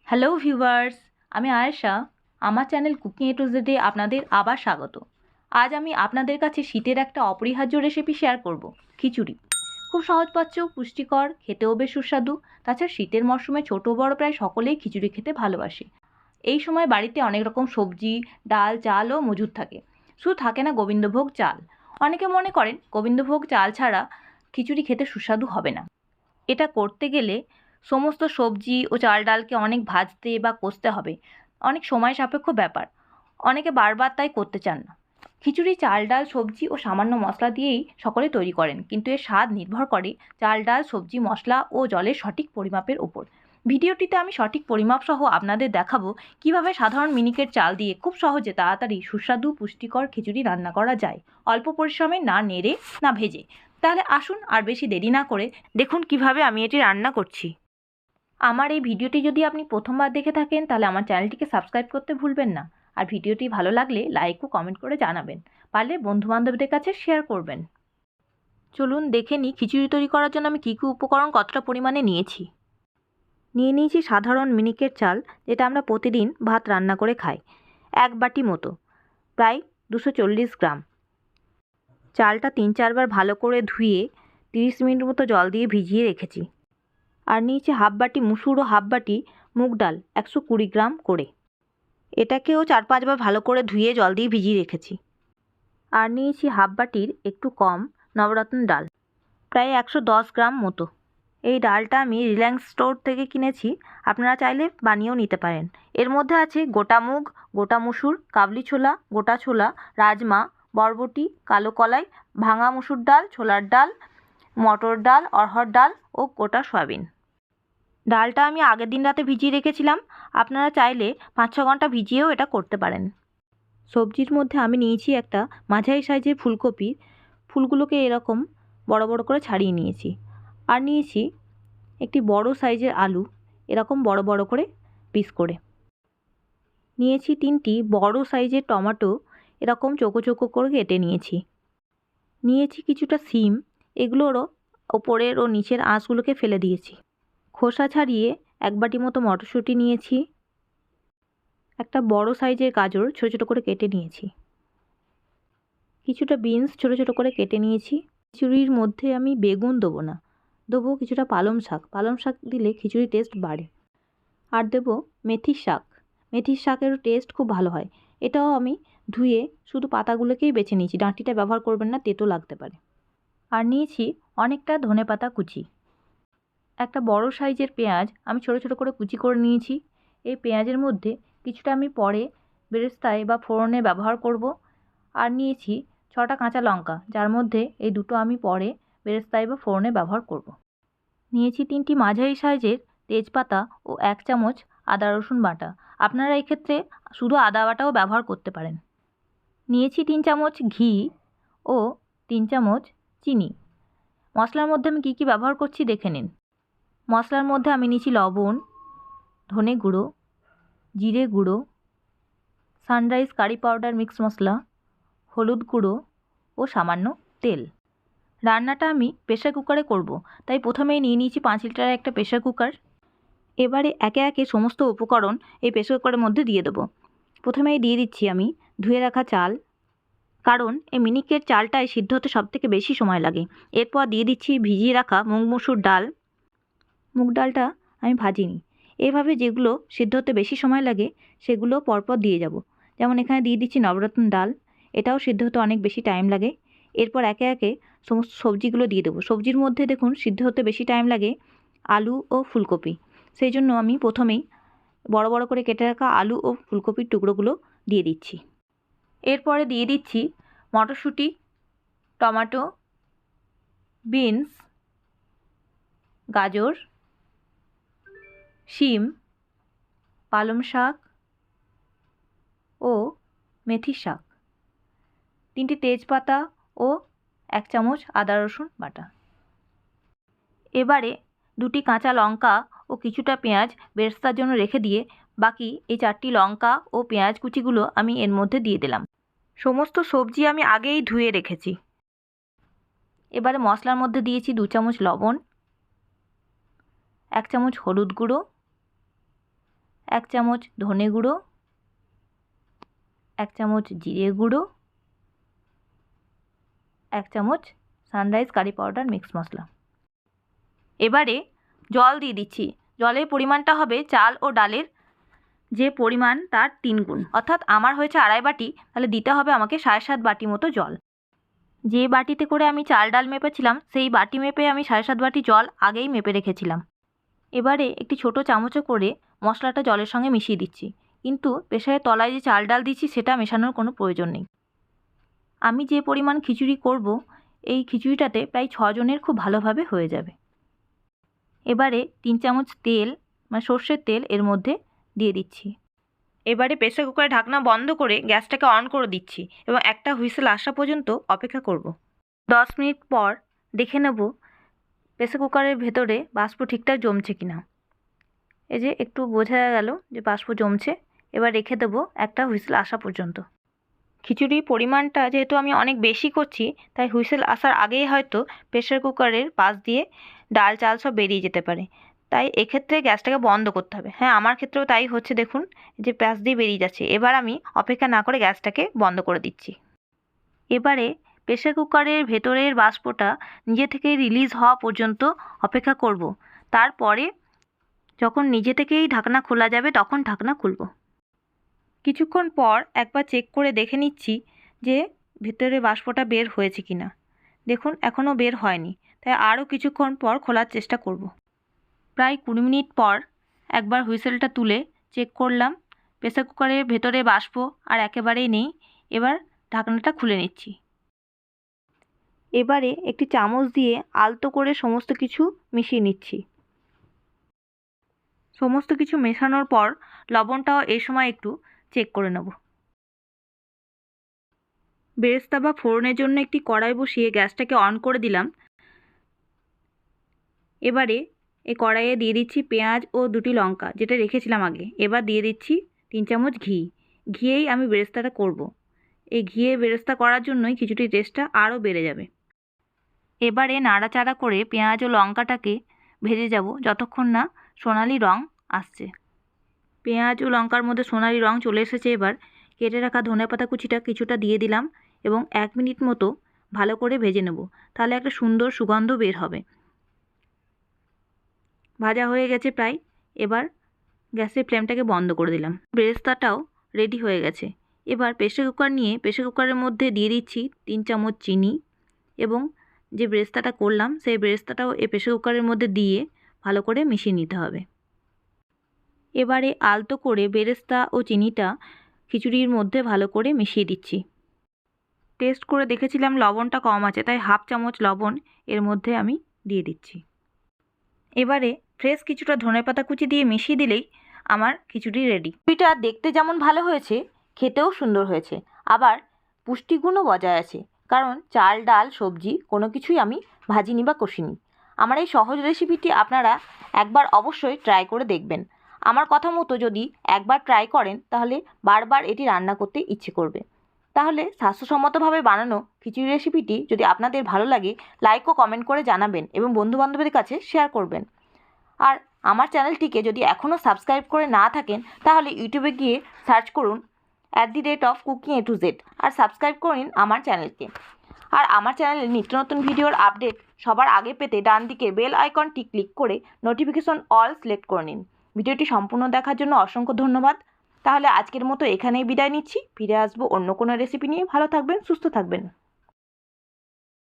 Hello viewers, আমি আয়েশা। আমার channel cooking এ two জেডে আপনাদের আবার স্বাগত। আজ আমি আপনাদের কাছে শীতের একটা অপরিহার্য রেসিপি শেয়ার করব, খিচুড়ি। খুব সহজপাচ্য, পুষ্টিকর, খেতেও বেশ সুস্বাদু। তাছাড়া শীতের মরশুমে ছোট বড় প্রায় সকলেই খিচুড়ি খেতে ভালোবাসে। এই সময় বাড়িতে অনেক রকম সবজি, ডাল, চালও মজুদ থাকে। শুধু থাকে না গোবিন্দভোগ চাল। অনেকে মনে করেন গোবিন্দভোগ চাল ছাড়া খিচুড়ি খেতে সুস্বাদু হবে না। এটা করতে গেলে সমস্ত সবজি ও চাল ডালকে অনেক ভাজতে বা কষতে হবে, অনেক সময় সাপেক্ষ ব্যাপার। অনেকে বারবার তাই করতে চান না। খিচুড়ি চাল ডাল সবজি ও সামান্য মশলা দিয়েই সকলে তৈরি করেন, কিন্তু এর স্বাদ নির্ভর করে চাল ডাল সবজি মশলা ও জলের সঠিক পরিমাপের উপর। ভিডিওটিতে আমি সঠিক পরিমাপ সহ আপনাদের দেখাবো কিভাবে সাধারণ মিনিকেট চাল দিয়ে খুব সহজে তাড়াতাড়ি সুস্বাদু পুষ্টিকর খিচুড়ি রান্না করা যায়, অল্প পরিশ্রমে, না নেড়ে না ভেজে। তাহলে আসুন আর বেশি দেরি না করে দেখুন কিভাবে আমি এটি রান্না করছি। আমার এই ভিডিওটি যদি আপনি প্রথমবার দেখে থাকেন তাহলে আমার চ্যানেলটিকে সাবস্ক্রাইব করতে ভুলবেন না। আর ভিডিওটি ভালো লাগলে লাইক ও কমেন্ট করে জানাবেন। পারলে বন্ধুবান্ধবদের কাছে শেয়ার করবেন। চলুন দেখে নিই খিচুড়ি তৈরি করার জন্য আমি কী কী উপকরণ কতটা পরিমাণে নিয়েছি। নিয়েছি সাধারণ মিনিকেট চাল, যেটা আমরা প্রতিদিন ভাত রান্না করে খাই, 1 বাটি মতো, প্রায় 240 গ্রাম। চালটা 3-4 বার ভালো করে ধুয়ে 30 মিনিট মতো জল দিয়ে ভিজিয়ে রেখেছি। আর নিয়েছি হাফ বাটি মুসুর ও হাফ বাটি মুগ ডাল, 120 গ্রাম করে। এটাকেও 4-5 বার ভালো করে ধুয়ে জল দিয়ে ভিজিয়ে রেখেছি। আর নিয়েছি হাফ বাটির একটু কম নবরত্ন ডাল, প্রায় 110 গ্রাম মতো। এই ডালটা আমি রিলায়েন্স স্টোর থেকে কিনেছি, আপনারা চাইলে বানিয়েও নিতে পারেন। এর মধ্যে আছে গোটা মুগ, গোটা মুসুর, কাবলি ছোলা, গোটা ছোলা, রাজমা, বরবটি, কালো কলাই, ভাঙা মুসুর ডাল, ছোলার ডাল, মটর ডাল, অড়হর ডাল ও গোটা সয়াবিন। ডালটা আমি আগের দিন রাতে ভিজিয়ে রেখেছিলাম, আপনারা চাইলে 5-6 ঘন্টা ভিজিয়েও এটা করতে পারেন। সবজির মধ্যে আমি নিয়েছি একটা মাঝারি সাইজের ফুলকপি, ফুলগুলোকে এরকম বড় বড় করে ছাড়িয়ে নিয়েছি। আর নিয়েছি একটি বড় সাইজের আলু, এরকম বড় বড় করে পিস করে। নিয়েছি 3টি বড় সাইজের টমেটো, এরকম চৌকো চৌকো করে কেটে নিয়েছি। নিয়েছি কিছুটা সিম, এগুলোরও ওপরের ও নিচের আঁশগুলোকে ফেলে দিয়েছি। খোসা ছাড়িয়ে 1 বাটি মতো মটরশুঁটি নিয়েছি। একটা বড় সাইজের গাজর ছোটো ছোটো করে কেটে নিয়েছি। কিছুটা বিনস ছোটো ছোটো করে কেটে নিয়েছি। খিচুড়ির মধ্যে আমি বেগুন দেবো না, দেবো কিছুটা পালং শাক। পালং শাক দিলে খিচুড়ির টেস্ট বাড়ে। আর দেবো মেথির শাক, মেথির শাকেরও টেস্ট খুব ভালো হয়। এটাও আমি ধুয়ে শুধু পাতাগুলোকেই বেছে নিয়েছি, ডাঁটিটা ব্যবহার করবেন না, তেতো লাগতে পারে। আর নিয়েছি অনেকটা ধনেপাতা কুচি। একটা বড় সাইজের পেঁয়াজ আমি ছোটো ছোটো করে কুচি করে নিয়েছি। এই পেঁয়াজের মধ্যে কিছুটা আমি পরে বেরেস্তায় বা ফোড়নে ব্যবহার করব। আর নিয়েছি 6টা কাঁচা লঙ্কা, যার মধ্যে এই দুটো আমি পরে বেরেস্তায় বা ফোড়নে ব্যবহার করব। নিয়েছি 3টি মাঝারি সাইজের তেজপাতা ও 1 চামচ আদা রসুন বাটা। আপনারা এক্ষেত্রে শুধু আদা বাটাও ব্যবহার করতে পারেন। নিয়েছি 3 চামচ ঘি ও 3 চামচ চিনি। মশলার মধ্যে আমি কী কী ব্যবহার করছি দেখে নিন। মশলার মধ্যে আমি নিয়েছি লবণ, ধনে গুঁড়ো, জিরে গুঁড়ো, সানরাইজ কারি পাউডার মিক্স মশলা, হলুদ গুঁড়ো ও সামান্য তেল। রান্নাটা আমি প্রেসার কুকারে করব, তাই প্রথমেই নিয়ে নিয়েছি 5 লিটারের একটা প্রেসার কুকার। এবারে একে একে সমস্ত উপকরণ এই প্রেসার কুকারের মধ্যে দিয়ে দেবো। প্রথমেই দিয়ে দিচ্ছি আমি ধুয়ে রাখা চাল, কারণ এই মিনিকেট চালটায় সিদ্ধ হতে সবথেকে বেশি সময় লাগে। এরপর দিয়ে দিচ্ছি ভিজিয়ে রাখা মুগ মসুর ডাল। মুগ ডালটা আমি ভাজিনি, এভাবে যেগুলো সিদ্ধ হতে বেশি সময় লাগে সেগুলো পরপর দিয়ে যাব। যেমন এখানে দিয়ে দিচ্ছি নবরত্ন ডাল, এটাও সিদ্ধ হতে অনেক বেশি টাইম লাগে। এরপর একে একে সমস্ত সবজিগুলো দিয়ে দেবো। সবজির মধ্যে দেখুন সিদ্ধ হতে বেশি টাইম লাগে আলু ও ফুলকপি, সেই জন্য আমি প্রথমেই বড় বড় করে কেটে রাখা আলু ও ফুলকপির টুকরোগুলো দিয়ে দিচ্ছি। এরপরে দিয়ে দিচ্ছি মটরশুঁটি, টমেটো, বিনস, গাজর, শিম, পালং শাক ও মেথির শাক, 3টি তেজপাতা ও 1 চামচ আদা রসুন বাটা। এবারে 2টি কাঁচা লঙ্কা ও কিছুটা পেঁয়াজ বেরেস্তার জন্য রেখে দিয়ে বাকি এই 4টি লঙ্কা ও পেঁয়াজ কুচিগুলো আমি এর মধ্যে দিয়ে দিলাম। সমস্ত সবজি আমি আগেই ধুয়ে রেখেছি। এবারে মশলার মধ্যে দিয়েছি 2 চামচ লবণ, 1 চামচ হলুদ গুঁড়ো, 1 চামচ ধনে গুঁড়ো, 1 চামচ জিরে গুঁড়ো, 1 চামচ সানরাইজ কারি পাউডার মিক্স মশলা। এবারে জল দিয়ে দিচ্ছি। জলের পরিমাণটা হবে চাল ও ডালের যে পরিমাণ তার 3 গুণ, অর্থাৎ আমার হয়েছে 2.5 বাটি, তাহলে দিতে হবে আমাকে 7.5 বাটি মতো জল। যে বাটিতে করে আমি চাল ডাল মেপেছিলাম সেই বাটি মেপে আমি 7.5 বাটি জল আগেই মেপে রেখেছিলাম। এবারে একটি ছোট চামচে করে মশলাটা জলের সঙ্গে মিশিয়ে দিচ্ছি, কিন্তু প্রেসারের তলায় যে চাল ডাল দিচ্ছি সেটা মেশানোর কোনো প্রয়োজন নেই। আমি যে পরিমাণ খিচুড়ি করব এই খিচুড়িটাতে প্রায় 6 জনের খুব ভালোভাবে হয়ে যাবে। এবারে 3 চামচ তেল মানে সর্ষের তেল এর মধ্যে দিয়ে দিচ্ছি। এবারে প্রেসার কুকারের ঢাকনা বন্ধ করে গ্যাসটাকে অন করে দিচ্ছি এবং একটা হুইসেল আসা পর্যন্ত অপেক্ষা করব। 10 মিনিট পর দেখে নেব প্রেসার কুকারের ভেতরে বাষ্প ঠিকঠাক জমছে কিনা। এই যে একটু বোঝা গেল যে বাষ্প জমছে। এবার রেখে দেবো একটা হুইসেল আসা পর্যন্ত। খিচুড়ির পরিমাণটা যেহেতু আমি অনেক বেশি করছি তাই হুইসেল আসার আগেই হয়তো প্রেসার কুকারের পাশ দিয়ে ডাল চাল সব বেরিয়ে যেতে পারে, তাই এক্ষেত্রে গ্যাসটাকে বন্ধ করতে হবে। হ্যাঁ, আমার ক্ষেত্রেও তাই হচ্ছে, দেখুন যে পাশ দিয়ে বেরিয়ে যাচ্ছে। এবার আমি অপেক্ষা না করে গ্যাসটাকে বন্ধ করে দিচ্ছি। এবারে প্রেসার কুকারের ভেতরের বাষ্পটা নিজে থেকে রিলিজ হওয়া পর্যন্ত অপেক্ষা করব। তারপরে যখন নিজে থেকেই ঢাকনা খোলা যাবে তখন ঢাকনা খুলব। কিছুক্ষণ পর একবার চেক করে দেখে নিচ্ছি যে ভেতরে বাষ্পটা বের হয়েছে কিনা। দেখুন এখনও বের হয়নি, তাই আরও কিছুক্ষণ পর খোলার চেষ্টা করব। প্রায় 20 মিনিট পর একবার হুইসেলটা তুলে চেক করলাম প্রেসার কুকারের ভেতরে বাষ্প আর একেবারেই নেই। এবার ঢাকনাটা খুলে নিচ্ছি। এবারে একটি চামচ দিয়ে আলতো করে সমস্ত কিছু মিশিয়ে নিচ্ছি। সমস্ত কিছু মেশানোর পর লবণটাও এই সময় একটু চেক করে নেব। বেরেস্তা বা ফোড়নের জন্য একটি কড়াই বসিয়ে গ্যাসটাকে অন করে দিলাম। এবারে এই কড়াইয়ে দিয়ে দিচ্ছি পেঁয়াজ ও 2টি লঙ্কা যেটা রেখেছিলাম আগে। এবার দিয়ে দিচ্ছি 3 চামচ ঘি। ঘিয়েই আমি বেরেস্তাটা করব। এই ঘিয়ে বেরেস্তা করার জন্যই খিচুড়ির টেস্টটা আরও বেড়ে যাবে। এবারে নাড়াচাড়া করে পেঁয়াজ ও লঙ্কাটাকে ভেজে যাব যতক্ষণ না সোনালি রং আসছে। পেঁয়াজ ও লঙ্কার মধ্যে সোনালি রং চলে এসেছে। এবার কেটে রাখা ধনেপাতা কুচিটা কিছুটা দিয়ে দিলাম এবং 1 মিনিট মতো ভালো করে ভেজে নেব, তাহলে একটা সুন্দর সুগন্ধ বের হবে। ভাজা হয়ে গেছে প্রায়। এবার গ্যাসের ফ্লেমটাকে বন্ধ করে দিলাম। বেরেস্তাটাও রেডি হয়ে গেছে। এবার প্রেসার কুকার নিয়ে প্রেসার কুকারের মধ্যে দিয়ে দিচ্ছি 3 চামচ চিনি এবং যে বেরেস্তাটা করলাম সেই বেরেস্তাটাও এই প্রেসার কুকারের মধ্যে দিয়ে ভালো করে মিশিয়ে নিতে হবে। এবারে আলতো করে বেরেস্তা ও চিনিটা খিচুড়ির মধ্যে ভালো করে মিশিয়ে দিচ্ছি। টেস্ট করে দেখেছিলাম লবণটা কম আছে, তাই 1/2 চামচ লবণ এর মধ্যে আমি দিয়ে দিচ্ছি। এবারে ফ্রেশ কিছুটা ধনেপাতা কুচি দিয়ে মিশিয়ে দিলেই আমার খিচুড়ি রেডি। খিচুড়িটা দেখতে যেমন ভালো হয়েছে খেতেও সুন্দর হয়েছে, আবার পুষ্টিগুণও বজায় আছে, কারণ চাল ডাল সবজি কোনো কিছুই আমি ভাজিনি বা কষিনি। আমার এই সহজ রেসিপিটি আপনারা একবার অবশ্যই ট্রাই করে দেখবেন। আমার কথা মতো যদি একবার ট্রাই করেন তাহলে বারবার এটি রান্না করতে ইচ্ছে করবে। তাহলে স্বাস্থ্যসম্মতভাবে বানানো খিচুড়ি রেসিপিটি যদি আপনাদের ভালো লাগে লাইক ও কমেন্ট করে জানাবেন এবং বন্ধুবান্ধবদের কাছে শেয়ার করবেন। আর আমার চ্যানেলটিকে যদি এখনও সাবস্ক্রাইব করে না থাকেন তাহলে ইউটিউবে গিয়ে সার্চ করুন @কুকিং_a_to_z আর সাবস্ক্রাইব করে নিন আমার চ্যানেলকে। আর আমার চ্যানেলের নিত্য নতুন ভিডিওর আপডেট সবার আগে পেতে ডান দিকে বেল আইকনটি ক্লিক করে নোটিফিকেশন অল সিলেক্ট করে নিন। ভিডিওটি সম্পূর্ণ দেখার জন্য অসংখ্য ধন্যবাদ। তাহলে আজকের মতো এখানেই বিদায় নিচ্ছি। ফিরে আসবো অন্য কোনো রেসিপি নিয়ে। ভালো থাকবেন, সুস্থ থাকবেন।